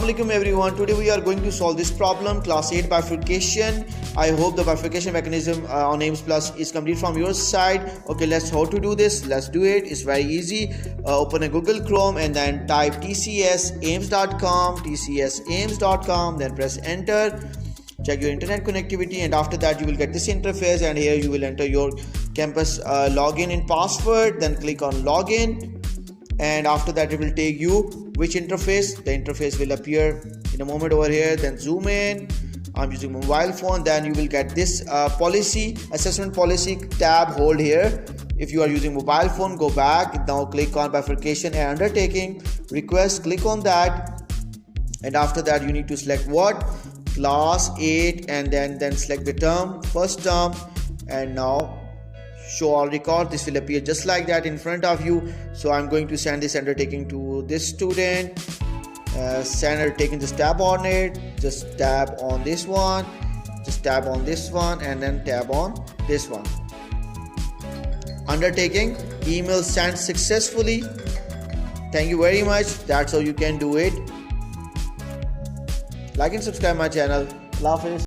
Assalamualaikum everyone. Today we are going to solve this problem, class 8 bifurcation. I hope the bifurcation mechanism on AIMS Plus is complete from your side. Okay, let's how to do this. Let's do it. It's very easy. Open a Google Chrome and then type tcsaims.com, then press enter. Check your internet connectivity, and after that you will get this interface, and here you will enter your campus login and password. Then click on login, and after that it will take you which interface. The interface will appear in a moment over here. Then zoom in. I'm using mobile phone. Then you will get this policy assessment policy tab. Hold here. If you are using mobile phone, go back. Now click on bifurcation and undertaking request. Click on that, and after that you need to select what, class 8, and then select the term, first term, and now show all record. This will appear just like that in front of you. So I'm going to send this undertaking to this student. Send undertaking, just tap on it, just tap on this one, just tap on this one, and then tap on this one. Undertaking, email sent successfully. Thank you very much. That's how you can do it. Like and subscribe my channel. Allah Hafiz.